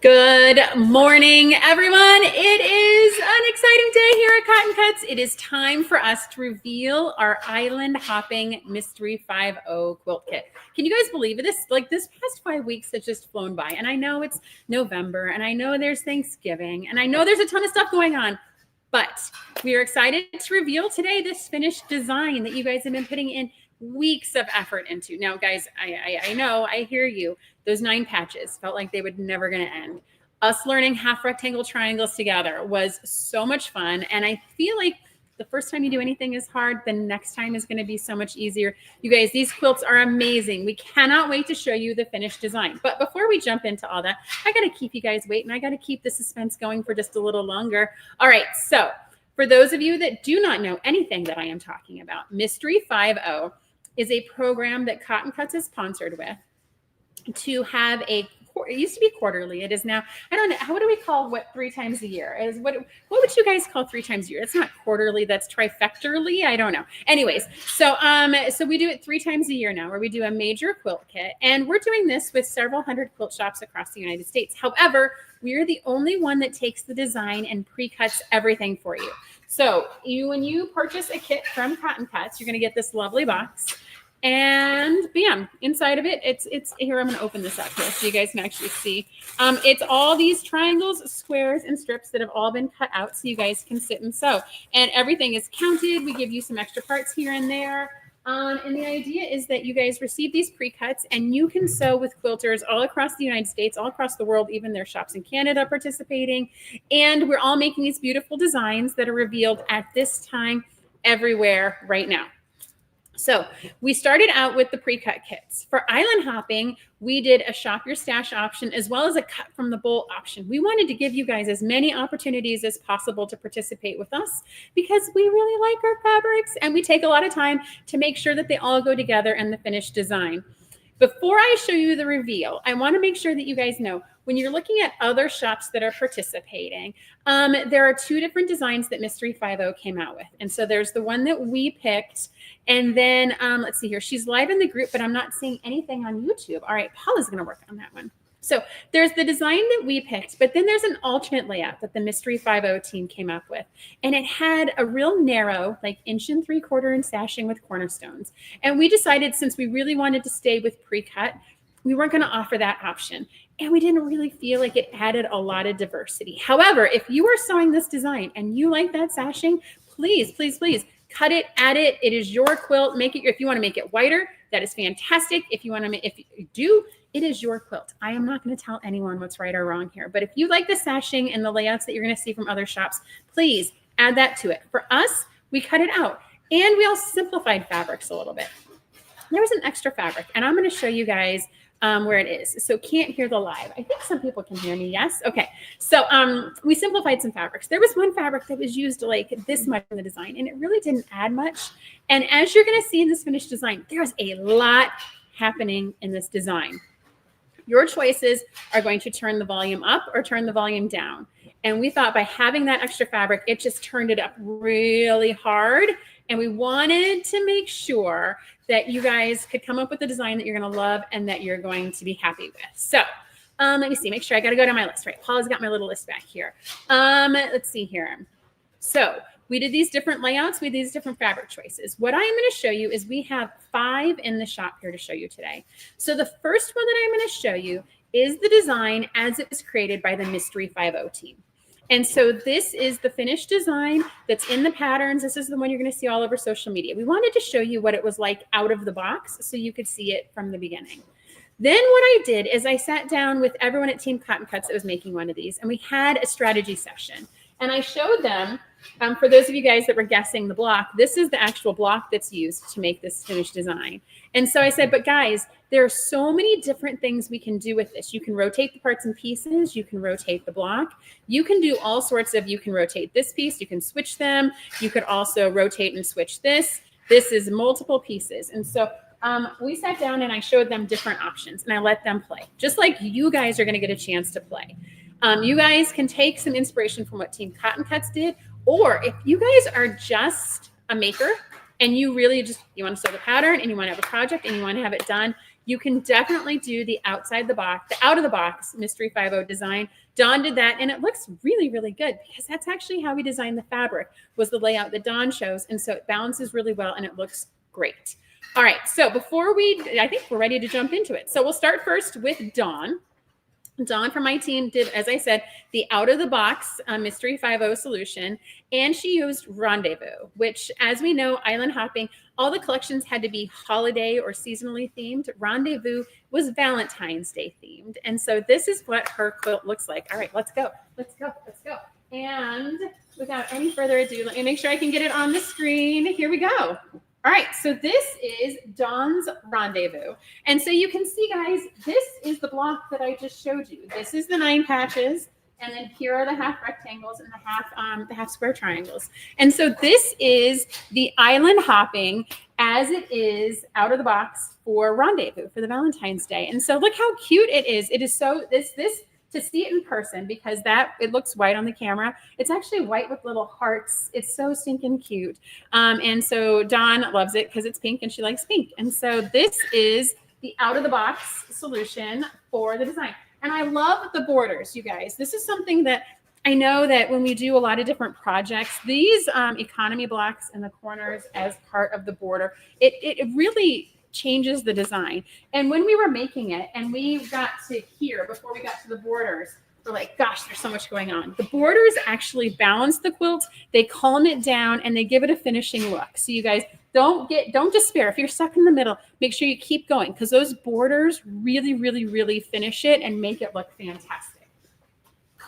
Good morning, everyone. It is an exciting day here at Cotton Cuts. It is time for us to reveal our island hopping mystery 5-0 quilt kit. Can you guys believe it? This past 5 weeks has just flown by, and I know it's November, and I know there's Thanksgiving, and I know there's a ton of stuff going on, but we are excited to reveal today this finished design that you guys have been putting in weeks of effort into. Now, guys, I know, I hear you. Those 9 patches felt like they were never going to end. Us learning half rectangle triangles together was so much fun. And I feel like the first time you do anything is hard, the next time is going to be so much easier. You guys, these quilts are amazing. We cannot wait to show you the finished design. But before we jump into all that, I got to keep you guys waiting. I got to keep the suspense going for just a little longer. All right, so for those of you that do not know anything that I am talking about, Mystery 5-0 is a program that Cotton Cuts is sponsored with to have it used to be quarterly. It is now, I don't know, what do we call what 3 times a year? What would you guys call 3 times a year? It's not quarterly, that's trifectarly. I don't know. Anyways, so we do it 3 times a year now, where we do a major quilt kit, and we're doing this with several hundred quilt shops across the United States. However, we are the only one that takes the design and pre-cuts everything for you. So when you purchase a kit from Cotton Cuts, you're going to get this lovely box. And bam, inside of it, it's here. I'm going to open this up here so you guys can actually see. It's all these triangles, squares, and strips that have all been cut out so you guys can sit and sew. And everything is counted. We give you some extra parts here and there. And the idea is that you guys receive these pre-cuts and you can sew with quilters all across the United States, all across the world, even their shops in Canada participating. And we're all making these beautiful designs that are revealed at this time everywhere right now. So we started out with the pre-cut kits. For island hopping, we did a shop your stash option as well as a cut from the bowl option. We wanted to give you guys as many opportunities as possible to participate with us because we really like our fabrics and we take a lot of time to make sure that they all go together in the finished design. Before I show you the reveal, I want to make sure that you guys know when you're looking at other shops that are participating, there are 2 different designs that Mystery 5-0 came out with. And so there's the one that we picked. And then let's see here. She's live in the group, but I'm not seeing anything on YouTube. All right, Paula's going to work on that one. So there's the design that we picked, but then there's an alternate layout that the Mystery 5-0 team came up with. And it had a real narrow, like 1 3/4 inch sashing with cornerstones. And we decided since we really wanted to stay with pre-cut, we weren't going to offer that option. And we didn't really feel like it added a lot of diversity. However, if you are sewing this design and you like that sashing, please, please, please cut it, add it. It is your quilt. Make it, if you want to make it whiter, that is fantastic. If you want to make, if you do, it is your quilt. I am not going to tell anyone what's right or wrong here. But if you like the sashing and the layouts that you're going to see from other shops, please add that to it. For us, we cut it out. And we also simplified fabrics a little bit. There was an extra fabric, and I'm going to show you guys where it is. So can't hear the live. I think some people can hear me. Yes. Okay. So we simplified some fabrics. There was one fabric that was used like this much in the design, and it really didn't add much. And as you're going to see in this finished design, there's a lot happening in this design. Your choices are going to turn the volume up or turn the volume down. And we thought by having that extra fabric, it just turned it up really hard. And we wanted to make sure that you guys could come up with a design that you're going to love and that you're going to be happy with. So let me see, make sure I got to go to my list, right? Paula's got my little list back here. Let's see here. So we did these different layouts with these different fabric choices. What I am going to show you is we have 5 in the shop here to show you today. So the first one that I'm going to show you is the design as it was created by the Mystery 5-0 team. And so this is the finished design that's in the patterns. This is the one you're going to see all over social media. We wanted to show you what it was like out of the box so you could see it from the beginning. Then what I did is I sat down with everyone at Team Cotton Cuts that was making one of these, and we had a strategy session. And I showed them, for those of you guys that were guessing the block, this is the actual block that's used to make this finished design. And so I said, but guys, there are so many different things we can do with this. You can rotate the parts and pieces. You can rotate the block. You can do all sorts of, you can rotate this piece. You can switch them. You could also rotate and switch this. This is multiple pieces. And so we sat down and I showed them different options and I let them play, just like you guys are going to get a chance to play. You guys can take some inspiration from what Team Cotton Cuts did, or if you guys are just a maker and you really just, you want to sew the pattern and you want to have a project and you want to have it done, you can definitely do the outside the box, the out of the box Mystery 5-0 design. Dawn did that, and it looks really, really good because that's actually how we designed the fabric, was the layout that Dawn shows. And so it balances really well and it looks great. All right, so I think we're ready to jump into it. So we'll start first with Dawn. Dawn from my team did, as I said, the out-of-the-box Mystery 5-0 solution, and she used Rendezvous, which, as we know, island hopping, all the collections had to be holiday or seasonally themed. Rendezvous was Valentine's Day themed, and so this is what her quilt looks like. All right, let's go. Let's go. Let's go. And without any further ado, let me make sure I can get it on the screen. Here we go. All right, so this is Dawn's Rendezvous. And so you can see, guys, this is the block that I just showed you. This is the 9 patches, and then here are the half rectangles and the half square triangles. And so this is the island hopping as it is out of the box for Rendezvous for the Valentine's Day. And so look how cute it is. It is so, this to see it in person, because it looks white on the camera. It's actually white with little hearts. It's so stinking cute. And so Dawn loves it because it's pink and she likes pink. And so this is the out of the box solution for the design. And I love the borders, you guys. This is something that I know that when we do a lot of different projects, these economy blocks in the corners as part of the border, it really changes the design. And when we were making it and we got to here, before we got to the borders, we're like, gosh, there's so much going on. The borders actually balance the quilt, they calm it down, and they give it a finishing look. So you guys don't despair. If you're stuck in the middle, make sure you keep going, because those borders really, really, really finish it and make it look fantastic.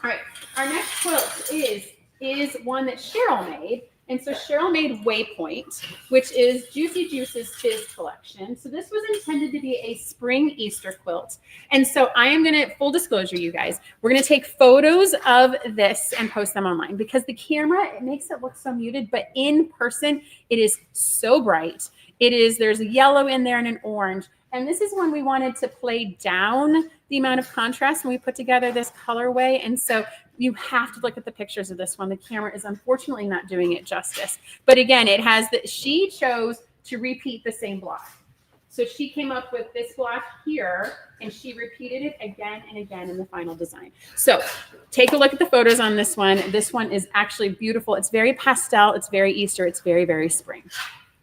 All right, our next quilt is one that Cheryl made. And so Cheryl made Waypoint, which is Juicy Juice's Fizz collection. So this was intended to be a spring Easter quilt. And so I am going to, full disclosure, you guys, we're going to take photos of this and post them online, because the camera, it makes it look so muted, but in person, it is so bright. There's a yellow in there and an orange. And this is when we wanted to play down the amount of contrast when we put together this colorway. And so you have to look at the pictures of this one. The camera is unfortunately not doing it justice. But again, she chose to repeat the same block. So she came up with this block here, and she repeated it again and again in the final design. So take a look at the photos on this one. This one is actually beautiful. It's very pastel. It's very Easter. It's very, very spring.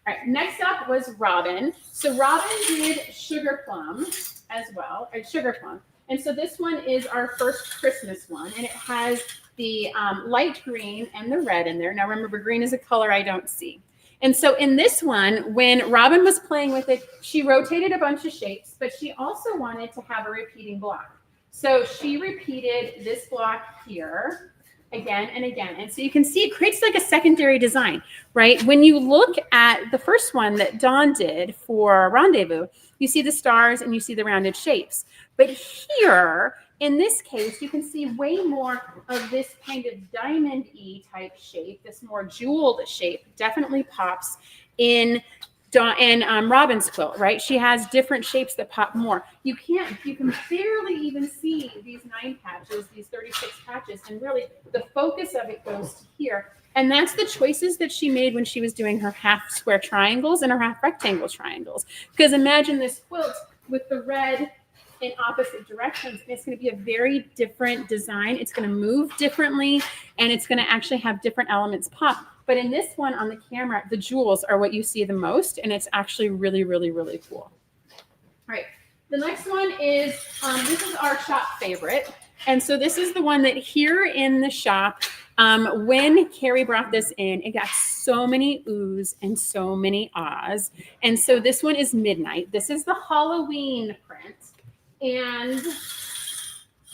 All right, next up was Robin. So Robin did Sugar Plum as well, or Sugar Plum. And so this one is our first Christmas one, and it has the light green and the red in there. Now remember, green is a color I don't see. And so in this one, when Robin was playing with it, she rotated a bunch of shapes, but she also wanted to have a repeating block. So she repeated this block here again and again. And so you can see it creates like a secondary design, right? When you look at the first one that Dawn did for Rendezvous, you see the stars and you see the rounded shapes. But here, in this case, you can see way more of this kind of diamond-y type shape, this more jeweled shape definitely pops in Robin's quilt, right? She has different shapes that pop more. You can barely even see these 9 patches, these 36 patches, and really the focus of it goes to here. And that's the choices that she made when she was doing her half square triangles and her half rectangle triangles. Because imagine this quilt with the red in opposite directions. It's going to be a very different design. It's going to move differently, and it's going to actually have different elements pop. But in this one on the camera, the jewels are what you see the most, and it's actually really, really, really cool. All right, the next one is, this is our shop favorite. And so this is the one that here in the shop, when Carrie brought this in, it got so many oohs and so many ahs. And so this one is Midnight. This is the Halloween print. And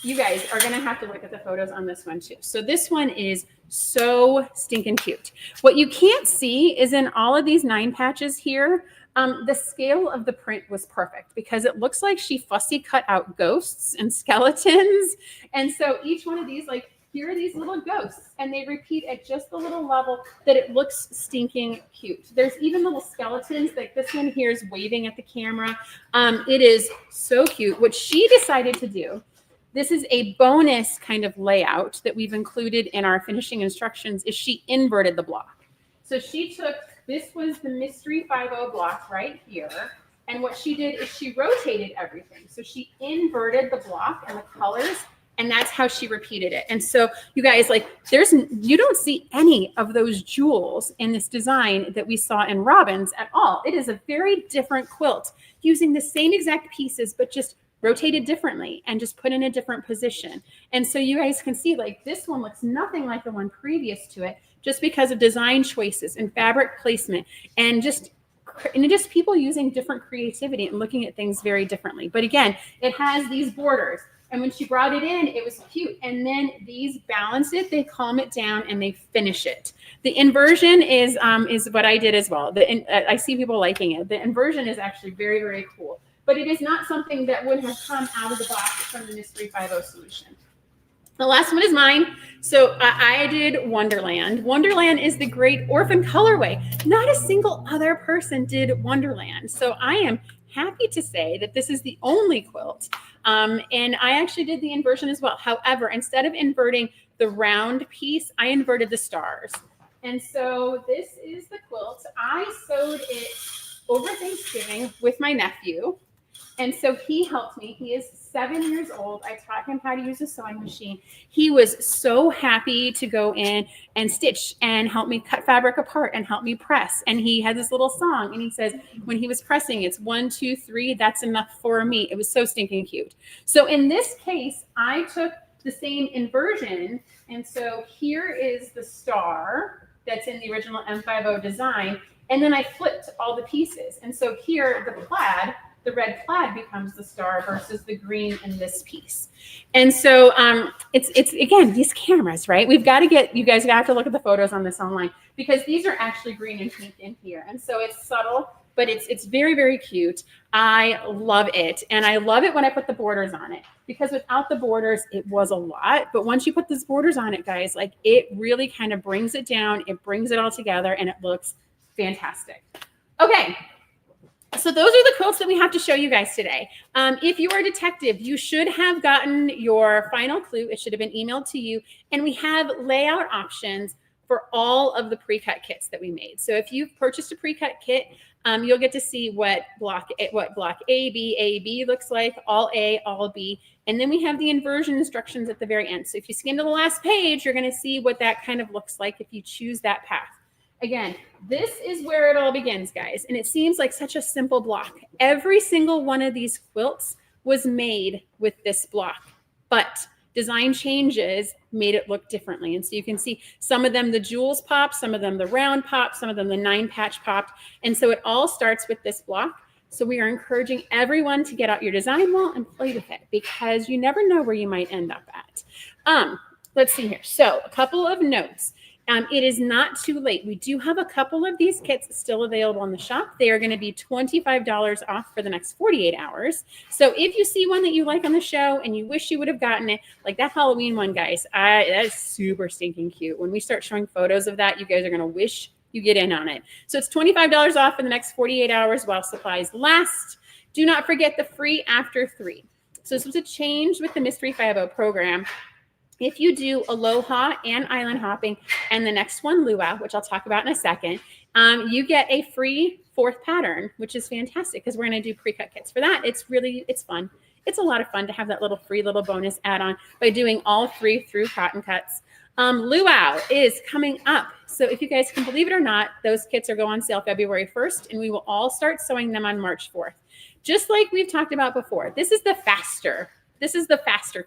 you guys are going to have to look at the photos on this one too. So this one is so stinking cute. What you can't see is in all of these 9 patches here, the scale of the print was perfect because it looks like she fussy cut out ghosts and skeletons. And so each one of these, like, here are these little ghosts, and they repeat at just the little level that it looks stinking cute. There's even little skeletons, like this one here is waving at the camera. It is so cute. What she decided to do, this is a bonus kind of layout that we've included in our finishing instructions, is she inverted the block. So she took, this was the Mystery 5-0 block right here, And what she did is she rotated everything. So she inverted the block and the colors, and that's how she repeated it. And so you guys, like, you don't see any of those jewels in this design that we saw in Robin's at all. It is a very different quilt using the same exact pieces, but just rotated differently and just put in a different position. And so you guys can see, like, this one looks nothing like the one previous to it, just because of design choices and fabric placement and just people using different creativity and looking at things very differently. But again, it has these borders. And when she brought it in, it was cute. And then these balance it, they calm it down, and they finish it. The inversion is what I did as well. I see people liking it. The inversion is actually very, very cool. But it is not something that would have come out of the box from the Mystery 5-0 solution. The last one is mine. So I did Wonderland. Wonderland is the great orphan colorway. Not a single other person did Wonderland. So I am happy to say that this is the only quilt. And I actually did the inversion as well. However, instead of inverting the round piece, I inverted the stars. And so this is the quilt. I sewed it over Thanksgiving with my nephew. And so he helped me. He is 7 years old. I taught him how to use a sewing machine. He was so happy to go in and stitch and help me cut fabric apart and help me press. And he had this little song, and he says, when he was pressing, it's 1, 2, 3, that's enough for me. It was so stinking cute. So in this case, I took the same inversion. And so here is the star that's in the original M50 design. And then I flipped all the pieces. And so here, the red plaid becomes the star versus the green in this piece. And so it's again, these cameras, right? You guys have to look at the photos on this online, because these are actually green and pink in here. And so it's subtle, but it's very, very cute. I love it. And I love it when I put the borders on it, because without the borders, it was a lot. But once you put these borders on it, guys, like, it really kind of brings it down. It brings it all together, and it looks fantastic. Okay. So those are the quilts that we have to show you guys today. If you are a detective, you should have gotten your final clue. It should have been emailed to you. And we have layout options for all of the pre-cut kits that we made. So if you've purchased a pre-cut kit, you'll get to see what block A, B looks like, all A, all B. And then we have the inversion instructions at the very end. So if you skim to the last page, you're going to see what that kind of looks like if you choose that path. Again, this is where it all begins, guys. And it seems like such a simple block. Every single one of these quilts was made with this block, but design changes made it look differently. And so you can see some of them, the jewels popped, some of them, the round popped, some of them, the 9-patch popped. And so it all starts with this block. So we are encouraging everyone to get out your design wall and play with it, because you never know where you might end up at. Let's see here. So a couple of notes. It is not too late. We do have a couple of these kits still available in the shop. They are going to be $25 off for the next 48 hours. So if you see one that you like on the show and you wish you would have gotten it, like that Halloween one, guys, that is super stinking cute. When we start showing photos of that, you guys are going to wish you get in on it. So it's $25 off for the next 48 hours while supplies last. Do not forget the free after 3. So this was a change with the Mystery 5-0 program. If you do Aloha and Island Hopping and the next one, Luau, which I'll talk about in a second, you get a free 4th pattern, which is fantastic, because we're going to do pre-cut kits for that. It's fun. It's a lot of fun to have that little free little bonus add-on by doing all 3 through cotton cuts. Luau is coming up. So if you guys can believe it or not, those kits are going on sale February 1st, and we will all start sewing them on March 4th. Just like we've talked about before, this is the faster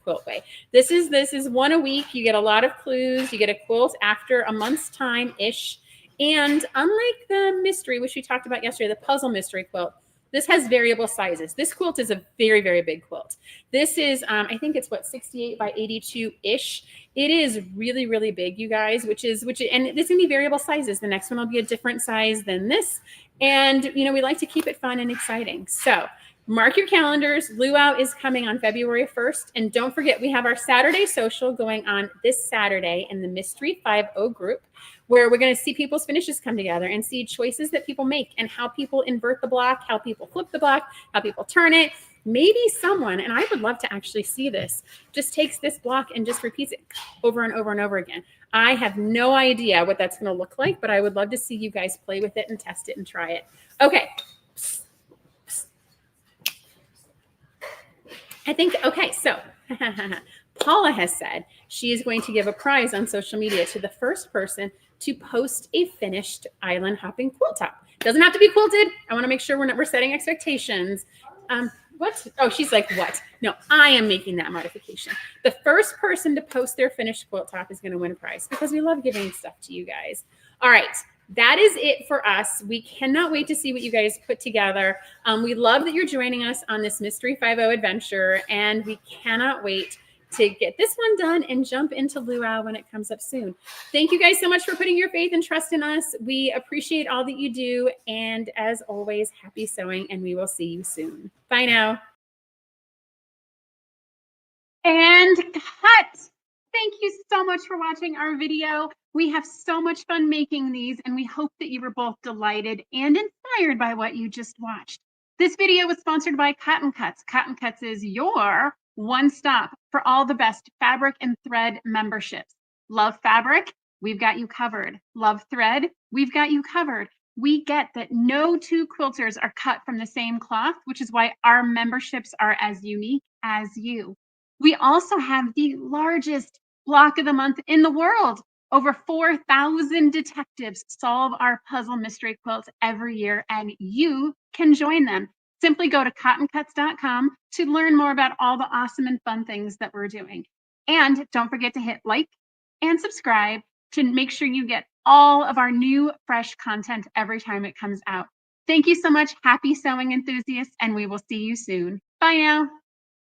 quilt way. This is one a week. You get a lot of clues. You get a quilt after a month's time-ish. And unlike the mystery, which we talked about yesterday, the puzzle mystery quilt, this has variable sizes. This quilt is a very, very big quilt. This is, I think it's 68 by 82-ish. It is really, really big, you guys, and it's going to be variable sizes. The next one will be a different size than this. And, we like to keep it fun and exciting. So mark your calendars. Luau is coming on February 1st. And don't forget, we have our Saturday social going on this Saturday in the Mystery 5-0 group, where we're going to see people's finishes come together and see choices that people make and how people invert the block, how people flip the block, how people turn it. Maybe someone, and I would love to actually see this, just takes this block and just repeats it over and over and over again. I have no idea what that's going to look like, but I would love to see you guys play with it and test it and try it. Okay. think, okay, so Paula has said she is going to give a prize on social media to the first person to post a finished island hopping quilt top. Doesn't have to be quilted. I want to make sure we're setting expectations. What? Oh, she's like, what? No, I am making that modification. The first person to post their finished quilt top is going to win a prize because we love giving stuff to you guys. All right. That is it for us. We cannot wait to see what you guys put together. We love that you're joining us on this Mystery 5-0 adventure, and we cannot wait to get this one done and jump into Luau when it comes up soon. Thank you guys so much for putting your faith and trust in us. We appreciate all that you do. And as always, happy sewing, and we will see you soon. Bye now. And cut. Thank you so much for watching our video. We have so much fun making these, and we hope that you were both delighted and inspired by what you just watched. This video was sponsored by Cotton Cuts. Cotton Cuts is your one stop for all the best fabric and thread memberships. Love fabric? We've got you covered. Love thread? We've got you covered. We get that no two quilters are cut from the same cloth, which is why our memberships are as unique as you. We also have the largest block of the month in the world. Over 4,000 detectives solve our puzzle mystery quilts every year, and you can join them. Simply go to cottoncuts.com to learn more about all the awesome and fun things that we're doing. And don't forget to hit like and subscribe to make sure you get all of our new fresh content every time it comes out. Thank you so much. Happy sewing enthusiasts, and we will see you soon. Bye now.